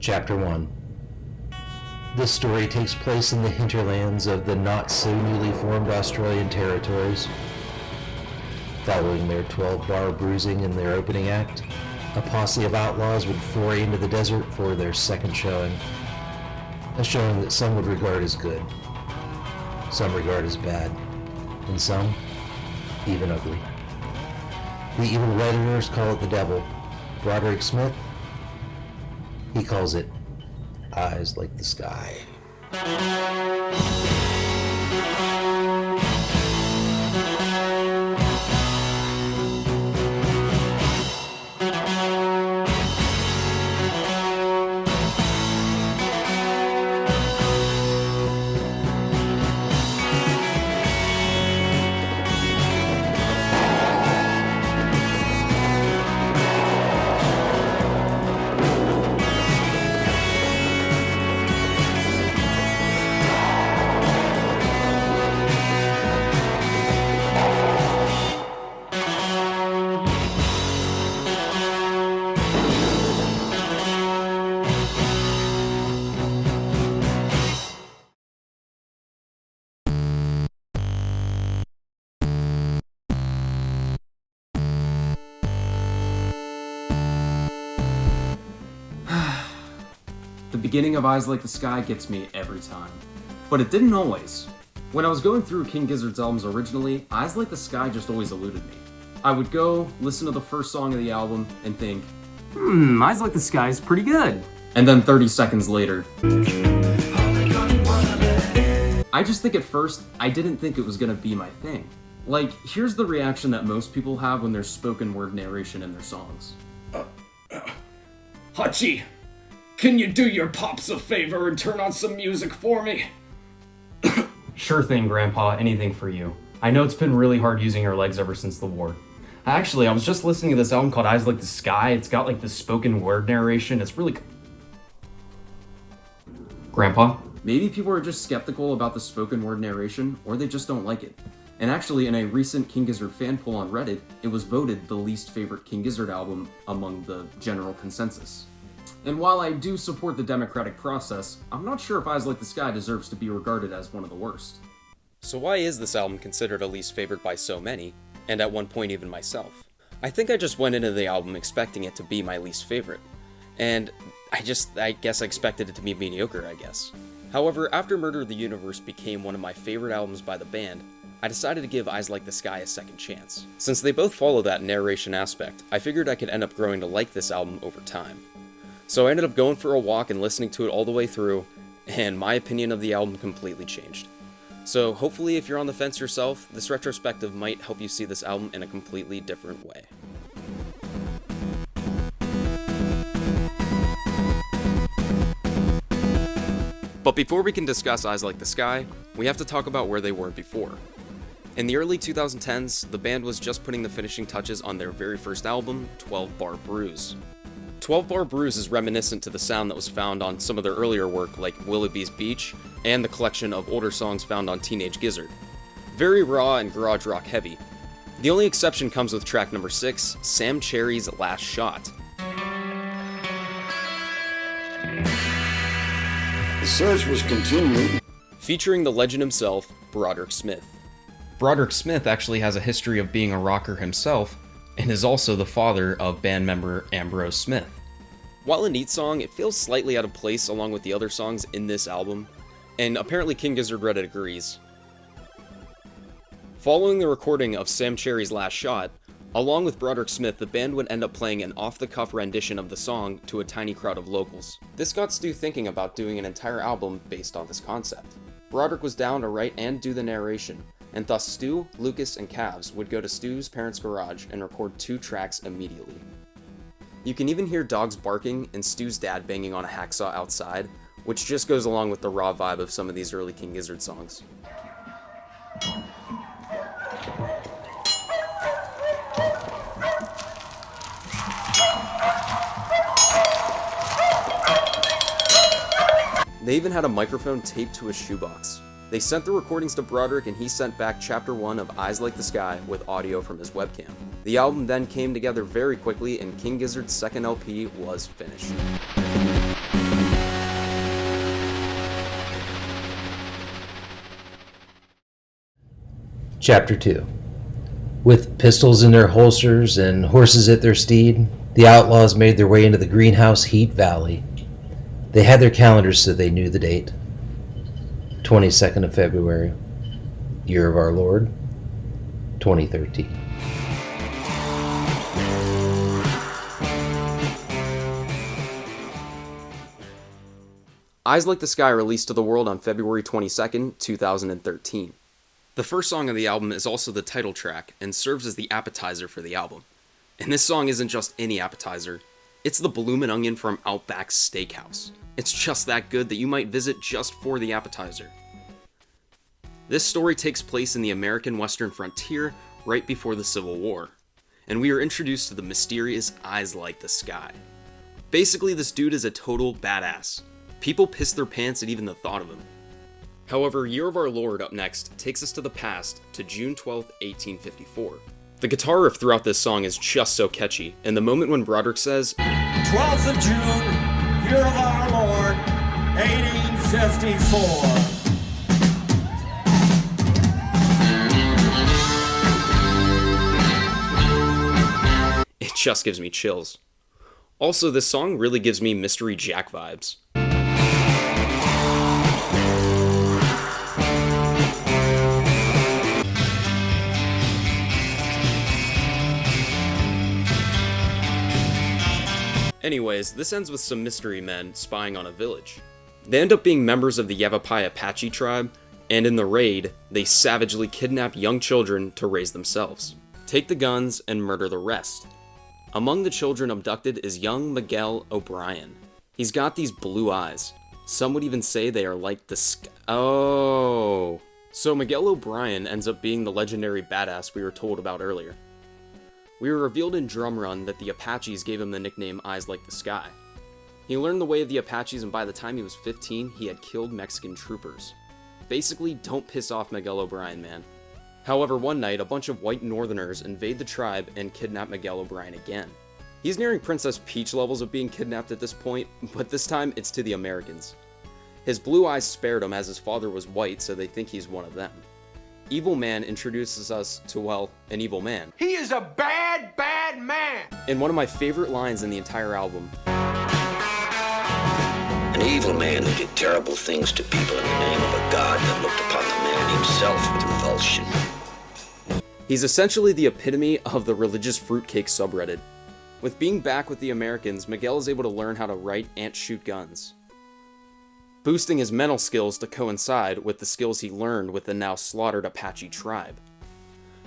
Chapter 1. This story takes place in the hinterlands of the not-so-newly formed Australian territories. Following their 12-bar bruising in their opening act, a posse of outlaws would foray into the desert for their second showing. A showing that some would regard as good, some regard as bad, and some even ugly. The evil Redditors call it the devil. Broderick Smith, he calls it Eyes Like the Sky. The beginning of Eyes Like the Sky gets me every time. But it didn't always. When I was going through King Gizzard's albums originally, Eyes Like the Sky just always eluded me. I would go, listen to the first song of the album, and think, Eyes Like the Sky is pretty good. And then 30 seconds later, I just think at first, I didn't think it was gonna be my thing. Like, here's the reaction that most people have when there's spoken word narration in their songs. Hachi, can you do your pops a favor and turn on some music for me? Sure thing, Grandpa, anything for you. I know it's been really hard using your legs ever since the war. Actually, I was just listening to this album called Eyes Like the Sky. It's got like this spoken word narration. It's really... Grandpa? Maybe people are just skeptical about the spoken word narration, or they just don't like it. And actually, in a recent King Gizzard fan poll on Reddit, it was voted the least favorite King Gizzard album among the general consensus. And while I do support the democratic process, I'm not sure if Eyes Like the Sky deserves to be regarded as one of the worst. So why is this album considered a least favorite by so many, and at one point even myself? I think I just went into the album expecting it to be my least favorite, and I guess I expected it to be mediocre, I guess. However, after Murder of the Universe became one of my favorite albums by the band, I decided to give Eyes Like the Sky a second chance. Since they both follow that narration aspect, I figured I could end up growing to like this album over time. So I ended up going for a walk and listening to it all the way through, and my opinion of the album completely changed. So hopefully if you're on the fence yourself, this retrospective might help you see this album in a completely different way. But before we can discuss Eyes Like the Sky, we have to talk about where they were before. In the early 2010s, the band was just putting the finishing touches on their very first album, 12-Bar Bruise. 12-Bar Bruise is reminiscent to the sound that was found on some of their earlier work like Willoughby's Beach and the collection of older songs found on Teenage Gizzard. Very raw and garage rock heavy. The only exception comes with track number 6, Sam Cherry's Last Shot. The search was continued. Featuring the legend himself, Broderick Smith. Broderick Smith actually has a history of being a rocker himself, and is also the father of band member Ambrose Smith. While a neat song, it feels slightly out of place along with the other songs in this album, and apparently King Gizzard Reddit agrees. Following the recording of Sam Cherry's Last Shot, along with Broderick Smith, the band would end up playing an off-the-cuff rendition of the song to a tiny crowd of locals. This got Stu thinking about doing an entire album based on this concept. Broderick was down to write and do the narration, and thus Stu, Lucas, and Cavs would go to Stu's parents' garage and record 2 tracks immediately. You can even hear dogs barking and Stu's dad banging on a hacksaw outside, which just goes along with the raw vibe of some of these early King Gizzard songs. They even had a microphone taped to a shoebox. They sent the recordings to Broderick and he sent back chapter 1 of Eyes Like the Sky with audio from his webcam. The album then came together very quickly and King Gizzard's second LP was finished. Chapter 2. With pistols in their holsters and horses at their steed, the outlaws made their way into the Greenhouse Heat Valley. They had their calendars so they knew the date. 22nd of February, year of our Lord, 2013. Eyes Like the Sky released to the world on February 22nd, 2013. The first song of the album is also the title track and serves as the appetizer for the album. And this song isn't just any appetizer, it's the bloomin' onion from Outback Steakhouse. It's just that good that you might visit just for the appetizer. This story takes place in the American Western frontier right before the Civil War, and we are introduced to the mysterious Eyes Like the Sky. Basically, this dude is a total badass. People piss their pants at even the thought of him. However, Year of Our Lord up next takes us to the past to June 12, 1854. The guitar riff throughout this song is just so catchy, and the moment when Broderick says, 12th of June, Year of Our Lord, 1854. It just gives me chills. Also, this song really gives me Mystery Jack vibes. Anyways, this ends with some mystery men spying on a village. They end up being members of the Yavapai Apache tribe, and in the raid, they savagely kidnap young children to raise themselves, take the guns, and murder the rest. Among the children abducted is young Miguel O'Brien. He's got these blue eyes. Some would even say they are like the sky. Oh. So Miguel O'Brien ends up being the legendary badass we were told about earlier. We were revealed in Drum Run that the Apaches gave him the nickname Eyes Like the Sky. He learned the way of the Apaches, and by the time he was 15, he had killed Mexican troopers. Basically, don't piss off Miguel O'Brien, man. However, one night, a bunch of white northerners invade the tribe and kidnap Miguel O'Brien again. He's nearing Princess Peach levels of being kidnapped at this point, but this time it's to the Americans. His blue eyes spared him as his father was white, so they think he's one of them. Evil Man introduces us to, well, an evil man. He is a bad, bad man. And one of my favorite lines in the entire album. An evil man who did terrible things to people in the name of a god that looked upon the man himself with revulsion. He's essentially the epitome of the religious fruitcake subreddit. With being back with the Americans, Miguel is able to learn how to write and shoot guns, boosting his mental skills to coincide with the skills he learned with the now slaughtered Apache tribe.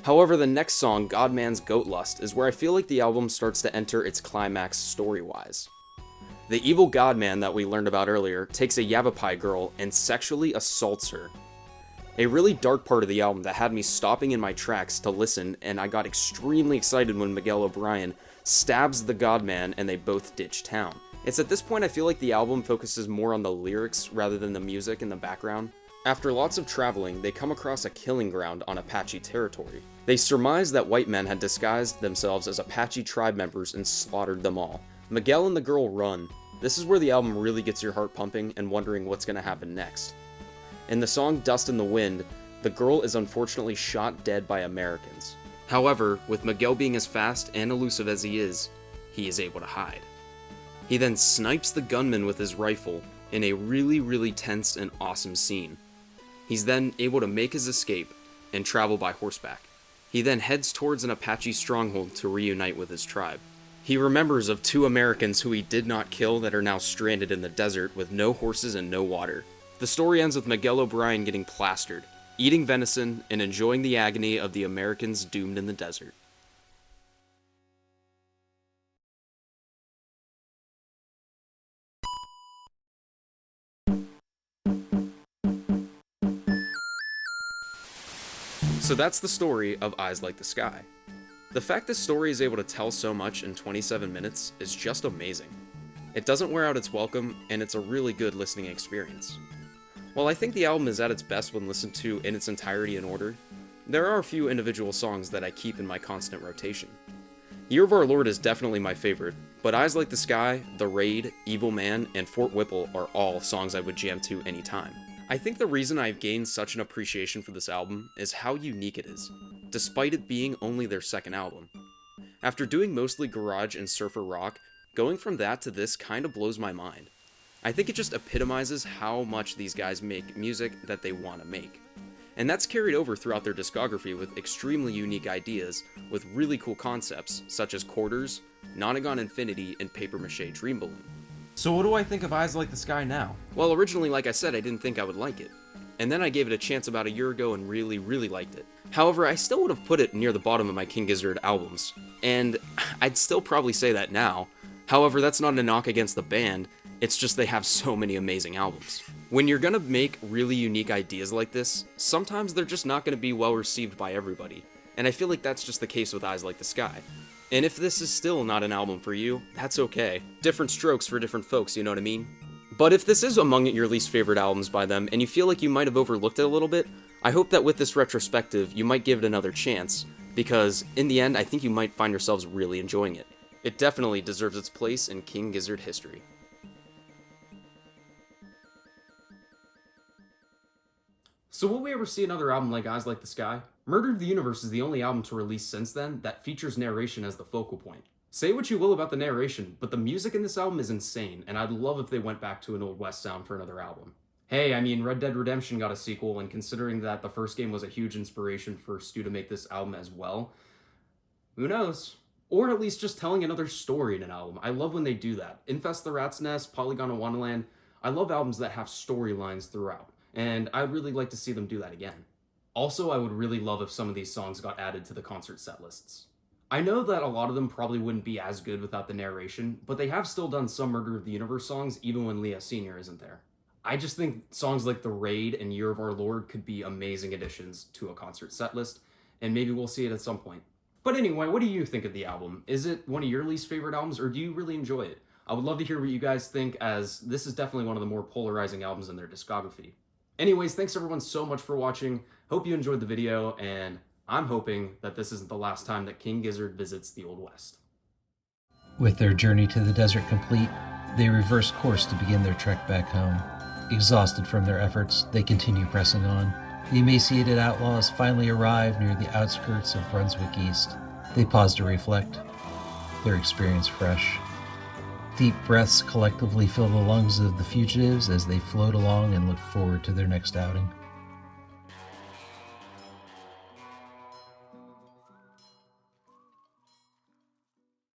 However, the next song, Godman's Goat Lust, is where I feel like the album starts to enter its climax story-wise. The evil Godman that we learned about earlier takes a Yavapai girl and sexually assaults her. A really dark part of the album that had me stopping in my tracks to listen, and I got extremely excited when Miguel O'Brien stabs the Godman and they both ditch town. It's at this point I feel like the album focuses more on the lyrics rather than the music in the background. After lots of traveling, they come across a killing ground on Apache territory. They surmise that white men had disguised themselves as Apache tribe members and slaughtered them all. Miguel and the girl run. This is where the album really gets your heart pumping and wondering what's going to happen next. In the song Dust in the Wind, the girl is unfortunately shot dead by Americans. However, with Miguel being as fast and elusive as he is able to hide. He then snipes the gunman with his rifle in a really tense and awesome scene. He's then able to make his escape and travel by horseback. He then heads towards an Apache stronghold to reunite with his tribe. He remembers of 2 Americans who he did not kill that are now stranded in the desert with no horses and no water. The story ends with Miguel O'Brien getting plastered, eating venison, and enjoying the agony of the Americans doomed in the desert. So that's the story of Eyes Like the Sky. The fact this story is able to tell so much in 27 minutes is just amazing. It doesn't wear out its welcome, and it's a really good listening experience. While I think the album is at its best when listened to in its entirety in order, there are a few individual songs that I keep in my constant rotation. Year of Our Lord is definitely my favorite, but Eyes Like the Sky, The Raid, Evil Man, and Fort Whipple are all songs I would jam to anytime. I think the reason I've gained such an appreciation for this album is how unique it is, despite it being only their second album. After doing mostly garage and surfer rock, going from that to this kinda blows my mind. I think it just epitomizes how much these guys make music that they want to make. And that's carried over throughout their discography with extremely unique ideas with really cool concepts such as Quarters, Nonagon Infinity, and Paper Mache Dream Balloon. So what do I think of Eyes Like the Sky now? Well, originally, like I said, I didn't think I would like it. And then I gave it a chance about a year ago and really, really liked it. However, I still would have put it near the bottom of my King Gizzard albums. And I'd still probably say that now. However, that's not a knock against the band, it's just they have so many amazing albums. When you're gonna make really unique ideas like this, sometimes they're just not gonna be well received by everybody. And I feel like that's just the case with Eyes Like the Sky. And if this is still not an album for you, that's okay. Different strokes for different folks, you know what I mean? But if this is among your least favorite albums by them, and you feel like you might have overlooked it a little bit, I hope that with this retrospective, you might give it another chance, because in the end, I think you might find yourselves really enjoying it. It definitely deserves its place in King Gizzard history. So will we ever see another album like Eyes Like the Sky? Murder of the Universe is the only album to release since then that features narration as the focal point. Say what you will about the narration, but the music in this album is insane, and I'd love if they went back to an Old West sound for another album. Hey, I mean, Red Dead Redemption got a sequel, and considering that the first game was a huge inspiration for Stu to make this album as well, who knows? Or at least just telling another story in an album. I love when they do that. Infest the Rat's Nest, Polygon of Wonderland, I love albums that have storylines throughout, and I'd really like to see them do that again. Also, I would really love if some of these songs got added to the concert set lists. I know that a lot of them probably wouldn't be as good without the narration, but they have still done some Murder of the Universe songs even when Leah Sr. isn't there. I just think songs like The Raid and Year of Our Lord could be amazing additions to a concert set list, and maybe we'll see it at some point. But anyway, what do you think of the album? Is it one of your least favorite albums, or do you really enjoy it? I would love to hear what you guys think, as this is definitely one of the more polarizing albums in their discography. Anyways, thanks everyone so much for watching. Hope you enjoyed the video, and I'm hoping that this isn't the last time that King Gizzard visits the Old West. With their journey to the desert complete, they reverse course to begin their trek back home. Exhausted from their efforts, they continue pressing on. The emaciated outlaws finally arrive near the outskirts of Brunswick East. They pause to reflect, their experience fresh. Deep breaths collectively fill the lungs of the fugitives as they float along and look forward to their next outing.